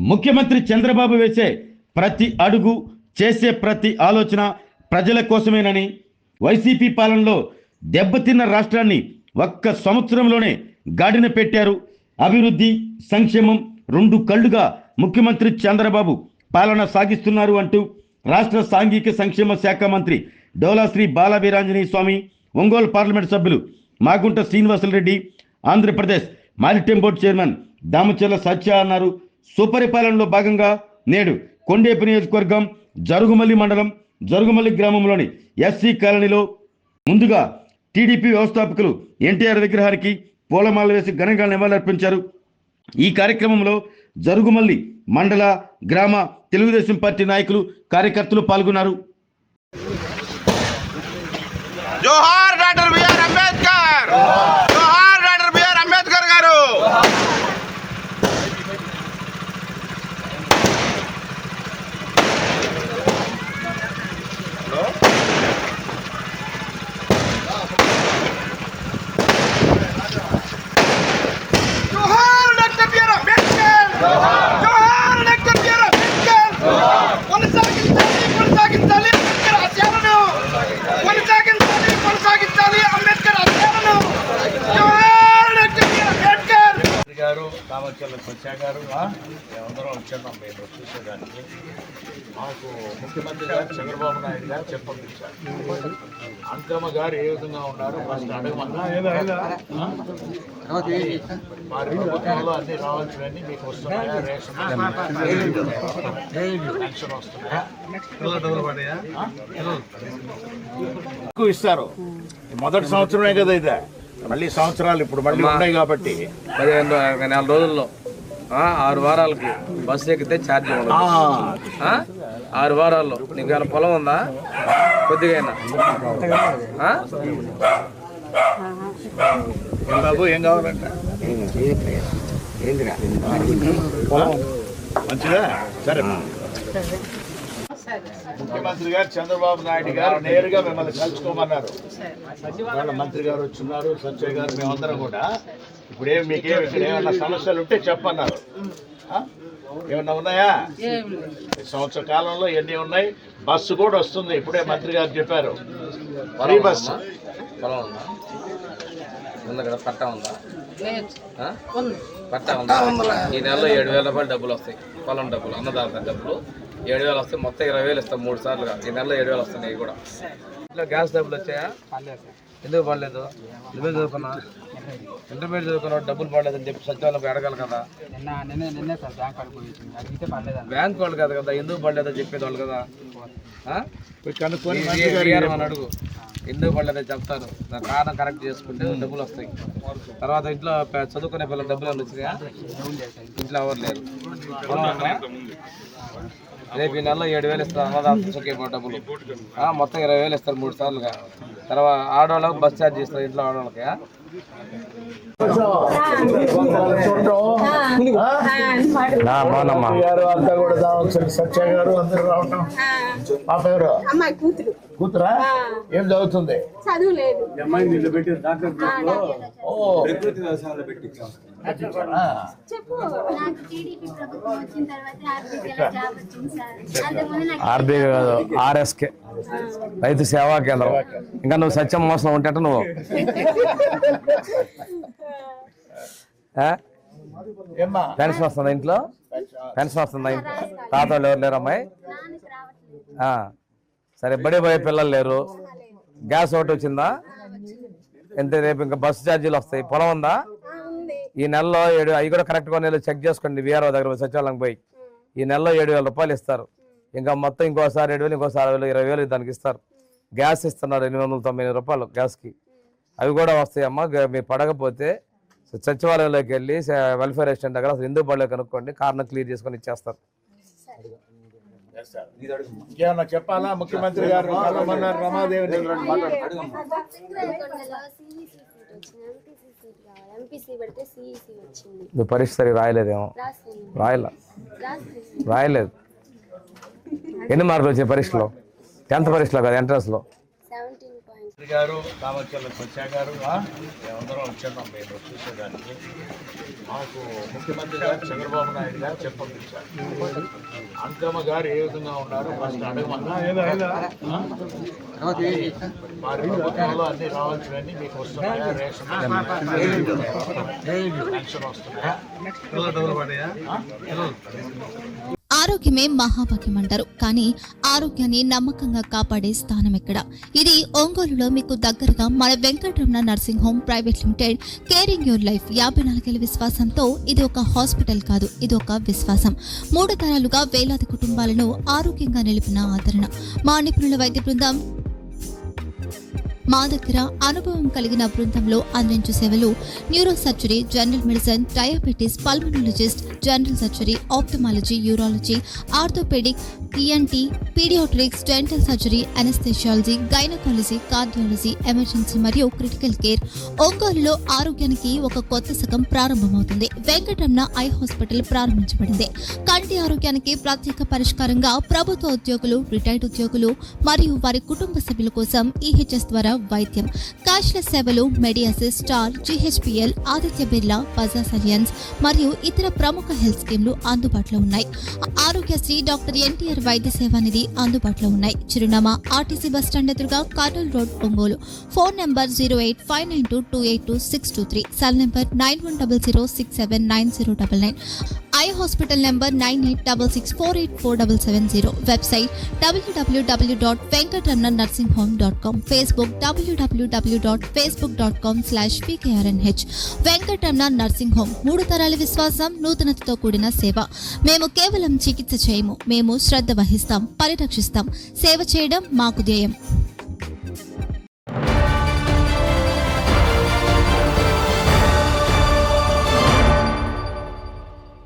ముఖ్యమంత్రి చంద్రబాబు వేసే ప్రతి అడుగు చేసే ప్రతి ఆలోచన ప్రజల కోసమేనని, వైసీపీ పాలనలో దెబ్బతిన్న రాష్ట్రాన్ని ఒక్క సంవత్సరంలోనే గాడిన పెట్టారు. అభివృద్ధి సంక్షేమం రెండు కళ్ళుగా ముఖ్యమంత్రి చంద్రబాబు పాలన సాగిస్తున్నారు అంటూ రాష్ట్ర సాంఘిక సంక్షేమ శాఖ మంత్రి డోలా శ్రీ బాలవీరాంజనేయ స్వామి, ఒంగోలు పార్లమెంట్ సభ్యులు Magunta Srinivasulu Reddy, Andhra Pradesh maritime board chairman Damacharla Satya అన్నారు. సుపరిపాలనలో భాగంగా నేడు కొండేపు నియోజకవర్గం జరుగుమల్లి మండలం జరుగుమల్లి గ్రామంలోని ఎస్సీ కాలనీలో ముందుగా టీడీపీ వ్యవస్థాపకులు ఎన్టీఆర్ విగ్రహానికి పూలమాల వేసి ఘనంగా నివాళులర్పించారు. ఈ కార్యక్రమంలో జరుగుమల్లి మండల గ్రామ తెలుగుదేశం పార్టీ నాయకులు, కార్యకర్తలు పాల్గొన్నారు. జోహార్ డాక్టర్ బిఆర్ అంబేద్కర్, జోహార్ డాక్టర్ బిఆర్ అంబేద్కర్ గారు. జోహార్ డాక్టర్ బిఆర్ అంబేద్కర్, జోహార్ డాక్టర్ బిఆర్ అంబేద్కర్. కొనసాగించాలి అంబేద్కర్ ఆశయాలను, కొనసాగించాలి అంబేద్కర్ ఆశయాలను. జోహార్ డాక్టర్ బిఆర్ అంబేద్కర్ గారు, దామచర్ల సత్య గారు, మేమందరం వచ్చాం మేము చూసేదానికి. మాకు ముఖ్యమంత్రి గారు చంద్రబాబు నాయుడు గారు చెప్పంపించారు. అంకమ్మ గారు ఏ విధంగా ఉన్నారు ఫస్ట్ అడగమన్నా. వారి ప్రభుత్వంలో అన్ని రావాల్సినవన్నీ మీకు వస్తున్నాయా? రేషన్ పెన్షన్ వస్తున్నాయా? ఎక్కువ ఇస్తారు. మొదటి సంవత్సరమే కదా ఇదే, మళ్ళీ సంవత్సరాలు ఇప్పుడు మళ్ళీ ఉన్నాయి కాబట్టి 14 రోజుల్లో 6 వారాలకి బస్సు ఎక్కితే ఛార్జ్ ఉండదు. 6 వారాల్లో నీకు ఏమైనా పొలం ఉందా? కొద్దిగా బాబు ఏం కావాలంట? మంచిదా? సరే. ముఖ్యమంత్రి గారు చంద్రబాబు నాయుడు గారు నేరుగా మిమ్మల్ని కలుసుకోమన్నారు. వాళ్ళ మంత్రి గారు వచ్చున్నారు, సత్య గారు, మేమందరం కూడా. ఇప్పుడేం మీకేం ఇక్కడ ఏమన్నా సమస్యలు ఉంటే చెప్పన్నారు. ఏమన్నా ఉన్నాయా? సంవత్సర కాలంలో ఎన్ని ఉన్నాయి? బస్సు కూడా వస్తుంది, ఇప్పుడే మంత్రి గారు చెప్పారు. Free bus. పొలం ఉందా? ఉంది కదా. పట్ట ఉందా? పట్ట ఉందా? ఈ నెలలో 7,000 రూపాయలు డబ్బులు వస్తాయి. పొలం డబ్బులు, అన్నదాత డబ్బులు 7,000 వస్తాయి. మొత్తం 20,000 ఇస్తాం 3 సార్లుగా. ఈ నెలలో 7,000 వస్తున్నాయి కూడా. ఇంట్లో గ్యాస్ డబ్బులు వచ్చాయా? ఎందుకు పడలేదు? నువ్వే చదువుకున్నా, ఇంటర్మీడియట్ చదువుకున్నా, డబ్బులు పడలేదని చెప్పి సచివాలయం అడగాలి కదా. బ్యాంక్ వాళ్ళు కాదు కదా, ఎందుకు పడలేదో చెప్పేది వాళ్ళు కదా. అని అడుగు, ఎందుకు పడలేదని చెప్తారు. దాని కారణం కరెక్ట్ చేసుకుంటే డబ్బులు వస్తాయి. తర్వాత ఇంట్లో చదువుకునే పిల్లలు డబ్బులు ఏమైనా వచ్చినాయా? ఇంట్లో ఎవరు లేరు. రేపు ఈ నెలలో 7,000 ఇస్తారు అన్నదాత సుఖీభావ డబ్బులు. మొత్తం 20,000 ఇస్తారు 3 సార్లుగా. తర్వాత ఆడవాళ్ళకి బస్ ఛార్జ్ ఇస్తారు ఇంట్లో ఆడవాళ్ళకి. సత్య గారు అందరూ రావటం. పాప ఎవరు? కూతురా? ఏం చదువుతుంది? ఆర్బీ కాదు, ఆర్ఎస్కే రైతు సేవా కేంద్రం. ఇంకా నువ్వు సత్యం మోసం ఉంటే నువ్వు పెన్షన్ వస్తుందా? ఇంట్లో పెన్షన్ వస్తుందా? తాత వాళ్ళు ఎవరు లేరు అమ్మాయి? సరే, బడి పోయే పిల్లలు లేరు. గ్యాస్ ఒకటి వచ్చిందా? ఎంత? రేపు ఇంకా బస్సు ఛార్జీలు వస్తాయి. పొలం ఉందా? ఈ నెలలో 7 అవి కూడా కరెక్ట్గా నెలలో చెక్ చేసుకోండి. వీఆర్ఓ దగ్గర సచివాలయం పోయి ఈ నెలలో 7,000 రూపాయలు ఇస్తారు. ఇంకా మొత్తం ఇంకోసారి 7,000, ఇంకోసారి 20,000 దానికి ఇస్తారు. గ్యాస్ ఇస్తున్నారు 890 రూపాయలు గ్యాస్కి. అవి కూడా వస్తాయి అమ్మ. మీరు పడకపోతే సచివాలయంలోకి వెళ్ళి వెల్ఫేర్ అసిస్టెంట్ దగ్గర అసలు ఎందుకు పడలేదు కనుక్కోండి. కారణం క్లియర్ చేసుకొని ఇచ్చేస్తారు. ఏమన్నా చెప్పాలా? ముఖ్యమంత్రి గారు రమాదేవి నువ్వు పరీక్ష సరిగ్గా రాయలేదేమో. రాయలేదు. ఎన్ని మార్కులు వచ్చాయి పరీక్షలో? 10th పరీక్షలో కదా, ఎంట్రన్స్లో? గారు, దామచర్ల సత్య గారు, మేమందరం వచ్చాం మేము చూసేదానికి. మాకు ముఖ్యమంత్రి గారు చంద్రబాబు నాయుడు గారు చెప్పంపించారు. అంకమ్మ గారు ఏ విధంగా ఉన్నారు ఫస్ట్ అడగమన్నారు. వారి ప్రభుత్వంలో అన్ని రావాల్సినవన్నీ మీకు వస్తున్నాయా? రేషన్ పెన్షన్ వస్తున్నాయా? ఆరోగ్యమే మహాభాగ్యం అంటారు, కానీ ఆరోగ్యాన్ని నమ్మకంగా కాపాడే స్థానం ఎక్కడ? ఇది ఒంగోలులో మీకు దగ్గరగా మన Venkataramana nursing home private limited. Caring your life 54 ఏళ్ల విశ్వాసంతో ఇది ఒక హాస్పిటల్ కాదు, ఇది ఒక విశ్వాసం. 3 తరాలుగా వేలాది కుటుంబాలను ఆరోగ్యంగా నిలిపిన ఆదరణ. మా నిపుణుల వైద్య బృందం మా దగ్గర అనుభవం కలిగిన బృందంలో అందించే సేవలు neuro surgery, general medicine, diabetes, pulmonologist, general surgery, ophthalmology, urology, orthopedic, ENT, pediatrics, dental surgery, anaesthesiology, gynaecology, cardiology, emergency మరియు క్రిటికల్ కేర్. ఒంగోలులో ఆరోగ్యానికి ఒక కొత్త శకం ప్రారంభమవుతుంది. వెంకటరమణ ఐ హాస్పిటల్ ప్రారంభించబడింది. కంటి ఆరోగ్యానికి ప్రత్యేక పరిష్కారంగా ప్రభుత్వ ఉద్యోగులు, రిటైర్డ్ ఉద్యోగులు మరియు వారి కుటుంబ సభ్యుల కోసం ఈహెచ్ఎస్ ద్వారా వైద్యం. క్యాష్లెస్ సేవలు Mediassist, Star, GHPL, Aditya Birla, Bajaj Allianz మరియు ఇతర ప్రముఖ హెల్త్ స్కీమ్లు అందుబాటులో ఉన్నాయి. ఆరోగ్యశ్రీ, డాక్టర్ ఎన్టీఆర్ వైద్య సేవా నిధి అందుబాటులో ఉన్నాయి. చిరునామా ఆర్టీసీ బస్టాండ్ ఎదురుగా, Kurnool road, Ongole. Phone number 08592282623, cell number 9100679099. Eye hospital number 9866484770. Website www.venkatramananursinghome.com. Facebook www.facebook.com/pkrnh. Venkataramana nursing home, 3 తరాల విశ్వాసం, నూతనతతో కూడిన సేవ. మేము కేవలం చికిత్స చేయము, మేము శ్రద్ధ వహిస్తాం, పరిరక్షిస్తాం. సేవ చేయడం మాకు ధ్యేయం.